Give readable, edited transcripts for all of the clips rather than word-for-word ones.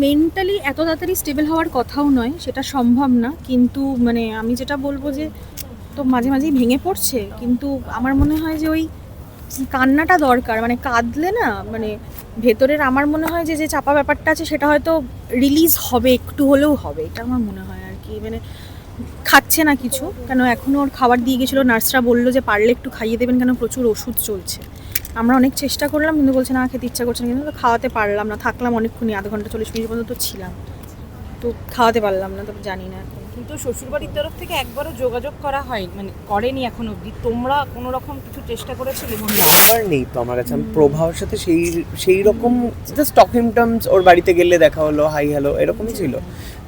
Mentally এত তাড়াতাড়ি stable হওয়ার কথাও নয়, সেটা সম্ভব না। কিন্তু মানে আমি যেটা বলবো যে তো মাঝে মাঝেই ভেঙে পড়ছে, কিন্তু আমার মনে হয় যে ওই কান্নাটা দরকার। মানে কাঁদলে না মানে ভেতরের আমার মনে হয় যে যে চাপা ব্যাপারটা আছে সেটা হয়তো রিলিজ হবে, একটু হলেও হবে, এটা আমার মনে হয় আর কি। মানে খাচ্ছে না কিছু, কেন এখনও ওর খাবার দিয়ে গেছিলো, নার্সরা বললো যে পারলে একটু খাইয়ে দেবেন, কেন প্রচুর ওষুধ চলছে। আমরা অনেক চেষ্টা করলাম কিন্তু বলছে না, খেতে ইচ্ছা করছে না, কিন্তু খাওয়াতে পারলাম না। থাকলাম অনেকক্ষণই, আধ ঘন্টা 40 মিনিট পর্যন্ত ছিলাম, তো খাওয়াতে পারলাম না, তো জানি না এখন। কিন্তু শ্বশুরবাড়ির তরফ থেকে একবারও যোগাযোগ করা হয়, মানে করেনি এখন অবধি? তোমরা কোনো রকম কিছু চেষ্টা করেছিলে? নাম্বার নেই তো আমার কাছে। আমি প্রভাবের সাথে সেই রকম জাস্ট টকিং টার্মস, ওর বাড়িতে গেলে দেখা হলো, হাই হ্যালো এরকমই ছিল।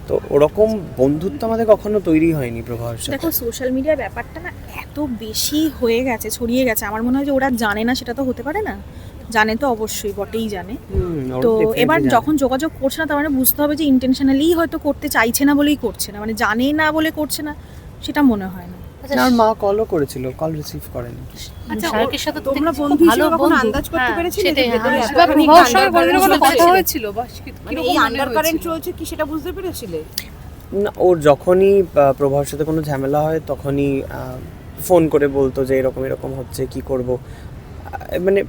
তো ওরকম বন্ধুত্ব আমাদের কখনো তৈরি হয়নি প্রভাবের সাথে। দেখো সোশ্যাল মিডিয়ার ব্যাপারটা না এত বেশি হয়ে গেছে, ছড়িয়ে গেছে, আমার মনে হয় যে ওরা জানে না সেটা তো হতে পারে না। জানে তো অবশ্যই, বটেই জানে। তো এবার যখন যোগাযোগ করছে না, তার মানে বুঝতে হবে যে ইন্টেনশনালি হয়তো করতে চাইছে না বলেই করছে না, মানে জানে না বলে করছে না, সেটা মনে হয় না। আমার মা কলও করেছিল, কল রিসিভ করেনি। আচ্ছা, শারকের সাথে তোমরা বন্ধু হিসেবে কখনো আন্দাজ করতে পেরেছিলে যে ভেতরে এতখানি কথা হয়েছিল বা মানে এই আন্ডারকারেন্ট চলছে কি সেটা বুঝতে পেরেছিলে? না, ওর যখনই প্রভাবের সাথে কোনো ঝামেলা হয় তখনই ফোন করে বলতো যে এরকম এরকম হচ্ছে, কি করব। মানে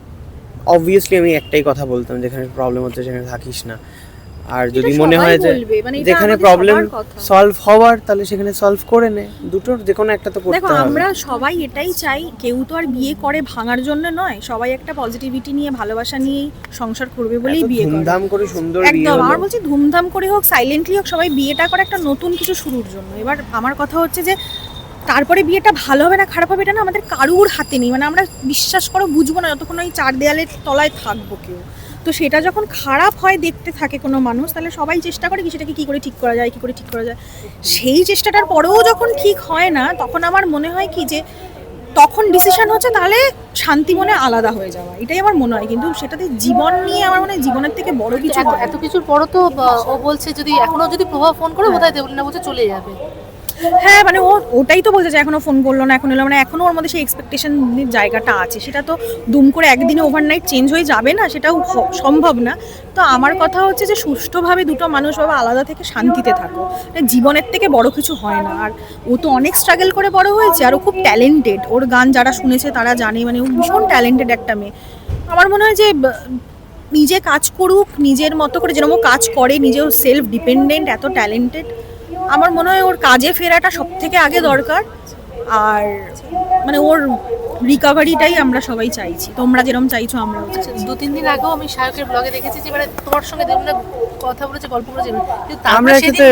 অবভিয়াসলি আমি একটাই কথা বলতাম, যেখানে প্রবলেম হচ্ছে সেখানে থাকিস না। আর যদি মনে হয় যে যেখানে প্রবলেম সলভ হওয়ার, তাহলে সেখানে সলভ করে নে। দুটোর যে কোনো একটা তো করতে হবে। দেখো আমরা সবাই এটাই চাই, কেউ তো আর বিয়ে করে ভাঙার জন্য নয়, সবাই একটা পজিটিভিটি নিয়ে, ভালোবাসা নিয়েই সংসার করবে বলেই বিয়ে করে। ধুমধাম করে সুন্দর বিয়ে একদম, হলো। আমার বলছি ধুমধাম করে হোক, সাইলেন্টলি হোক, সবাই বিয়েটা করে একটা নতুন কিছু শুরুর জন্য। এবার আমার কথা হচ্ছে যে তারপরে বিয়েটা ভালো হবে না খারাপ হবে এটা না আমাদের কারুর হাতে নেই। মানে আমরা বিশ্বাস করো বুঝবো না যতক্ষণ ওই চার দেয়ালের তলায় থাকবো কেউ। তো সেটা যখন খারাপ হয় দেখতে থাকে কোনো মানুষ, তাহলে সবাই চেষ্টা করে কি সেটাকে কী করে ঠিক করা যায়, কী করে ঠিক করা যায়। সেই চেষ্টাটার পরেও যখন ঠিক হয় না, তখন আমার মনে হয় কি যে তখন ডিসিশন হচ্ছে তাহলে শান্তি মনে আলাদা হয়ে যাওয়া, এটাই আমার মনে হয়। কিন্তু সেটাতে জীবন নিয়ে আমার মনে হয় জীবনের থেকে বড় কিছু এত কিছুর পরও তো ও বলছে যদি এখনো যদি প্রভাব ফোন করে বোধহয় দেবলীনা বলছে চলে যাবে। হ্যাঁ মানে ওটাই তো বলছে যে এখনো ফোন করলো না, এখন এলো, মানে এখনো ওর মধ্যে সেই এক্সপেকটেশনের জায়গাটা আছে। সেটা তো দুম করে একদিনে ওভারনাইট চেঞ্জ হয়ে যাবে না, সেটাও সম্ভব না। তো আমার কথা হচ্ছে যে সুষ্ঠুভাবে দুটো মানুষ বাবা আলাদা থেকে শান্তিতে থাকো, জীবনের থেকে বড় কিছু হয় না। আর ও তো অনেক স্ট্রাগল করে বড় হয়েছে, আর ও খুব ট্যালেন্টেড, ওর গান যারা শুনেছে তারা জানে, মানে ও ভীষণ ট্যালেন্টেড একটা মেয়ে। আমার মনে হয় যে নিজে কাজ করুক নিজের মতো করে, যেরকম কাজ করে, নিজেও সেলফ ডিপেন্ডেন্ট, এত ট্যালেন্টেড। আমার মনে হয় ওর কাজে ফেরাটা সব থেকে আগে দরকার। আর মানে ওর রিকভারিটাই আমরা সবাই চাইছি, তোমরা যেরকম চাইছো আমরাও চাইছি। 2-3 দিন আগেও আমি শারকের ব্লগে দেখেছি যে মানে তোমার সঙ্গে দেবলীনা কথা বলেছে, গল্প করেছে, কিন্তু আমরা একসাথে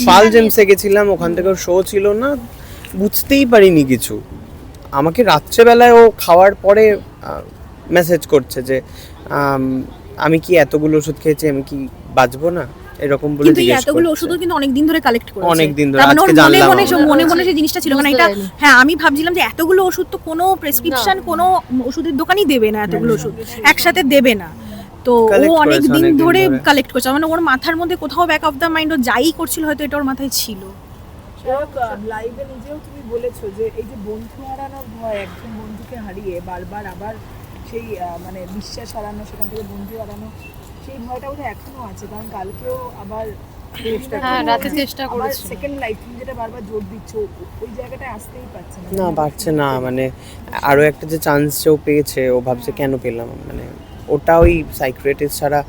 পাল জেমসে গেছিলাম, ওখান থেকে শো ছিল না, বুঝতেই পারিনি কিছু। আমাকে রাত্রেবেলায় ও খাওয়ার পরে মেসেজ করছে যে আমি কি এতগুলো ওষুধ খেয়েছি, আমি কি বাঁচবো না, এরকম বলে জিজ্ঞেস করছে। এতগুলো ওষুধও কিন্তু অনেক দিন ধরে কালেক্ট করেছে, অনেক দিন ধরে, তার মানে আজকে ওর জানলাম মনে মনে সেই জিনিসটা ছিল। মানে এটা হ্যাঁ আমি ভাবছিলাম যে এতগুলো ওষুধ তো কোনো প্রেসক্রিপশন কোনো ওষুধের দোকানই দেবে না, এতগুলো ওষুধ একসাথে দেবে না। তো ও অনেক দিন ধরে কালেক্ট করছে, মানে ওর মাথার মধ্যে কোথাও ব্যাক অফ দ্য মাইন্ড ও যাই করছিল হয়তো এটা ওর মাথায় ছিল। লাইভে নিজেও তুমি বলেছো যে এই যে বন্ধু হারানোর ভয়, একজন বন্ধুকে হারিয়ে বারবার আবার সেই মানে বিশ্বাস হারানো, সেখান থেকে বন্ধু হারানো, সেই ভয়টা বোধহয় এখনো আছে। কারণ কালকেও আবার রাতে চেষ্টা করেছে সেকেন্ড লাইফ, তুমি যেটা বারবার জোর দিচ্ছ, ওই জায়গাটায় আসতেই পারছে না। না পারছে না, মানে আরও একটা যে চান্স যে ও পেয়েছে, ও ভাবছে কেন পেলাম। মানে ওটা ওই সাইকিয়াট্রিস্ট ছাড়া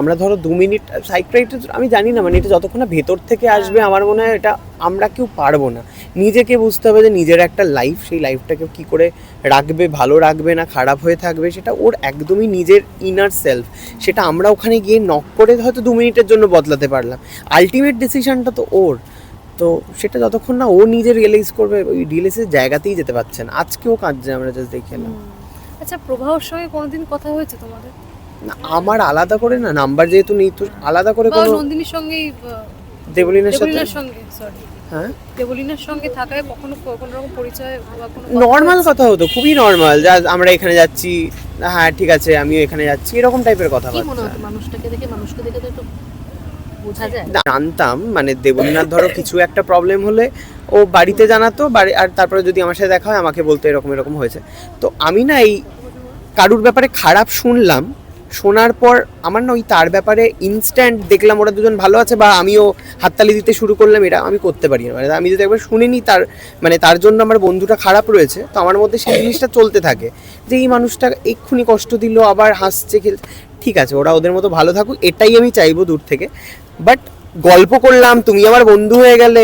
আমরা ধরো 2 মিনিট সাইকিয়াট্রিস্ট, আমি জানি না, মানে এটা যতক্ষণ না ভেতর থেকে আসবে আমার মনে হয় এটা আমরা কেউ পারবো না। নিজেকে বুঝতে হবে যে নিজের একটা লাইফ, সেই লাইফটাকে কী করে রাখবে, ভালো রাখবে না খারাপ হয়ে থাকবে, সেটা ওর একদমই নিজের ইনার সেলফ। সেটা আমরা ওখানে গিয়ে নক করে হয়তো 2 মিনিটের জন্য বদলাতে পারলাম, আলটিমেট ডিসিশনটা তো ওর। তো সেটা যতক্ষণ না ও নিজে রিয়েলাইজ করবে, ওই রিয়েলাইজের জায়গাতেই যেতে পারছে না। আজকেও কাঁদছে, আমরা জাস্ট দেখে এলাম। আচ্ছা, প্রভাবের সঙ্গে কোনোদিন কথা হয়েছে তোমাদের? না, আমার আলাদা করে না, নাম্বার যেহেতু নেই তো আলাদা করে কোনো। নন্দিনীর সঙ্গেই দেবলীনার সঙ্গে সরি হ্যাঁ দেবলীনার সঙ্গে থাকায় কখনো কোনো রকম পরিচয় বা কোনো নর্মাল কথা হতো, খুবই নর্মাল, যা আমরা এখানে যাচ্ছি, হ্যাঁ ঠিক আছে আমিও এখানে যাচ্ছি, এরকম টাইপের কথা। কি মনে হতো মানুষকে দেখে তো একটু বোঝা যায়। জানতাম মানে দেবলীনার ধরো কিছু একটা প্রবলেম হলে ও বাড়িতে জানাতো, আর তারপরে যদি আমার সাথে দেখা হয় আমাকে বলতো এরকম এরকম হয়েছে। তো আমি না এই কারুর ব্যাপারে খারাপ শুনলাম শোনার পর আমার না ওই তার ব্যাপারে ইনস্ট্যান্ট দেখলাম ওরা দুজন ভালো আছে বা আমিও হাততালি দিতে শুরু করলাম, এটা আমি করতে পারি না। মানে আমি যদি একবার শুনিনি তার মানে তার জন্য আমার বন্ধুটা খারাপ রয়েছে, তো আমার মধ্যে সেই জিনিসটা চলতে থাকে যে এই মানুষটা এক্ষুনি কষ্ট দিল আবার হাসছে খেলছে, ঠিক আছে ওরা ওদের মতো ভালো থাকুক, এটাই আমি চাইবো দূর থেকে। বাট গল্প করলাম তুমি আমার বন্ধু হয়ে গেলে,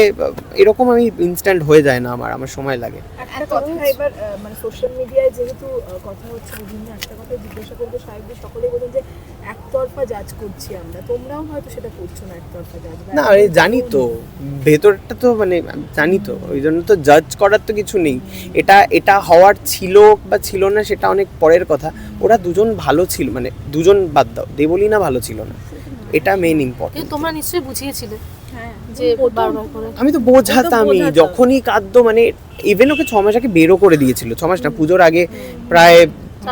এরকম আমি ইনস্ট্যান্ট হয়ে যায় না, আমার সময় লাগে। একটা কথা এবার মানে সোশ্যাল মিডিয়ায় যেহেতু কথা হচ্ছে বিভিন্ন একটা কথা জিজ্ঞাসা করবো সাহেবদের, সকলেই বলেন যে একতরফা জাজ করছি আমরা, তোমরাও হয়তো সেটা করছো না একতরফা জাজ। না আমি জানি তো ভেতরটা তো মানে জানি তো, ওই জন্য তো জাজ করার তো কিছু নেই। এটা হওয়ার ছিল বা ছিল না সেটা অনেক পরের কথা। ওরা দুজন ভালো ছিল, মানে দুজন বাদ দাও, দেবলীনা ভালো ছিল না, এটা মেইন ইম্পর্টেন্ট। কিন্তু তোমরা নিশ্চয়ই বুঝিয়েছিলে হ্যাঁ যে বারবার করে আমি তো বোঝাতামই, যখনই কাঁদতো মানে ইভেন ওকে 6 মাস আগে বেরও করে দিয়েছিল, 6 মাস না পুজোর আগে প্রায়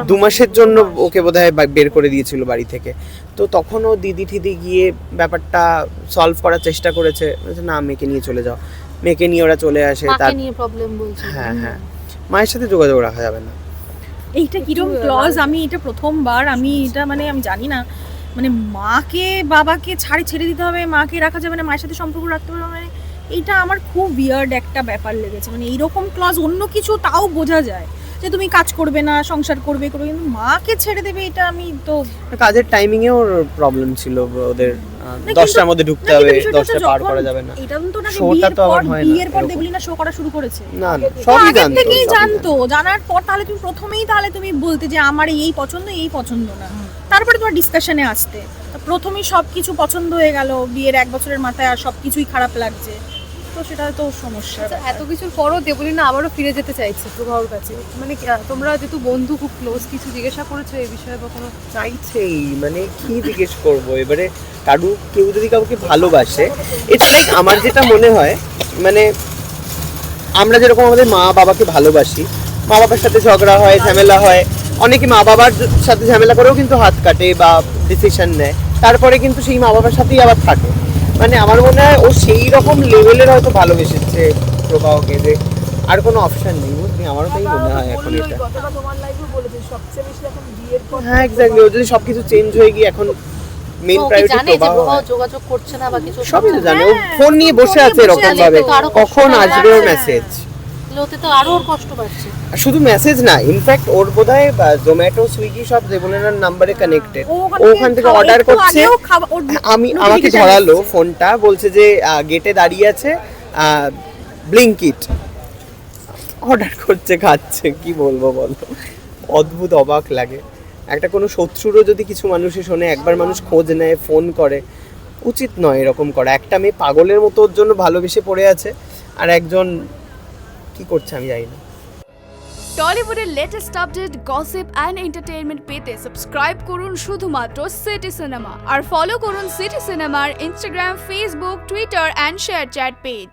2 মাসের জন্য ওকে বোধহয় বের করে দিয়েছিল বাড়ি থেকে। তো তখনও দিদি ঠিদি গিয়ে ব্যাপারটা সলভ করার চেষ্টা করেছে, বলেছে না মেয়েকে নিয়ে চলে যাও, মেয়েকে নিয়ে ওরা চলে আসে। মাকে নিয়ে প্রবলেম বলছে। হ্যাঁ হ্যাঁ, মায়ের সাথে যোগাযোগ রাখা যাবে না। এইটা কিরম ক্লজ, আমি এটা প্রথমবার, আমি এটা মানে আমি জানি না, মানে মাকে বাবাকে ছেড়ে দিতে হবে, মাকে রাখা যাবে না, মায়ের সাথে সম্পর্ক রাখতে হবে, মানে এইটা আমার খুব উইয়ার্ড একটা ব্যাপার লেগেছে। মানে এইরকম ক্লজ অন্য কিছু তাও বোঝা যায় যে তুমি কাজ করবে না, সংসার করবে, কিন্তু মাকে ছেড়ে দেবে, এটা আমি তো কাজের টাইমিং এও প্রবলেম ছিল ওদের, না, 10টার মধ্যে ঢুকতে না, হবে, কিন্তু বিষয়টা 10টা হচ্ছে পার যখন করা যাবে না। এটা তো না যে শোটা বিয়ের তো আবার পর হয় না বিয়ের পর এরকম। দেবলীনা শো করা শুরু করেছে। না না, সবই আগের জানতো, থেকেই সবই জানতো, জানার পর তাহলে তুমি প্রথমেই তাহলে তুমি বলতে যে আমার এই পছন্দ এই পছন্দ না, তারপরে তোমার ডিসকাশনে আসতে। তো প্রথমেই সব কিছু পছন্দ হয়ে গেল, বিয়ের 1 বছরের মাথায় আর সব কিছুই খারাপ লাগছে, তো সেটা তো সমস্যা। আচ্ছা, এত কিছুর পরও দেবলীনা আবারও ফিরে যেতে চাইছে প্রভার কাছে, মানে তোমরা যেহেতু বন্ধু খুব ক্লোজ, কিছু জিজ্ঞাসা করেছো এই বিষয়ে বা কোনো? চাইছেই, মানে কি জিজ্ঞেস করবো এবারে, কেউ যদি কাউকে ভালোবাসে, ইটস লাইক আমার যেটা মনে হয়, মানে আমরা যেরকম আমাদের মা বাবাকে ভালোবাসি, মা বাবার সাথে ঝগড়া হয়, ঝামেলা হয়, অনেকে মা বাবার সাথে ঝামেলা করেও কিন্তু হাত কাটে বা ডিসিশন নেয়, তারপরে কিন্তু সেই মা বাবার সাথেই আবার থাকে। মানে আমার মনে হয় ও সেই রকম লেভেলের হয়তো ভালোবেসেছে প্রবাহকে যে আর কোনো অপশন নেই, বুঝলি, আমারও তাই মনে হয় এখন এটা। কথাটা তোমার লাইফে বলেছে সবচেয়ে বেশি এখন বিয়ের পর। হ্যাঁ এক্স্যাক্টলি, ও যদি সবকিছু চেঞ্জ হয়ে গিয়ে এখন মেইন ও কি প্রায়োরিটি জানে যে প্রবাহ প্রভাব হয়। যোগাযোগ করছে না বা কিছু? সবই তো জানে, ও হ্যাঁ, ফোন নিয়ে বসে আছে এরকম ভাবে, কারো কষ্ট কখন হয়, আসবে ওর হ্যাঁ। মেসেজ। লোতে তো আরো ওর কষ্ট পাচ্ছে। শুধু মেসেজ না, ইনফ্যাক্ট ওর বোধহয় জোম্যাটো সুইগি সব দেবলীনার নাম্বারে কানেক্টেড, ওখান থেকে অর্ডার করছে। আমাকে ধরালো ফোনটা, বলছে যে গেটে দাঁড়িয়ে আছে ব্লিঙ্কিট, অর্ডার করছে, খাচ্ছে, কি বলবো বলো, অদ্ভুত অবাক লাগে। একটা কোনো শত্রুরও যদি কিছু মানুষে শোনে, একবার মানুষ খোঁজ নেয়, ফোন করে, উচিত নয় এরকম করা। একটা মেয়ে পাগলের মতো ওর জন্য ভালোবেসে পড়ে আছে, আর একজন কি করছে আমি জানি না। টলিউডের latest update, gossip and entertainment পেতে সাবস্ক্রাইব করুন শুধুমাত্র সিটি সিনেমা, আর ফলো করুন সিটি সিনেমার Instagram, Facebook, Twitter and ShareChat page.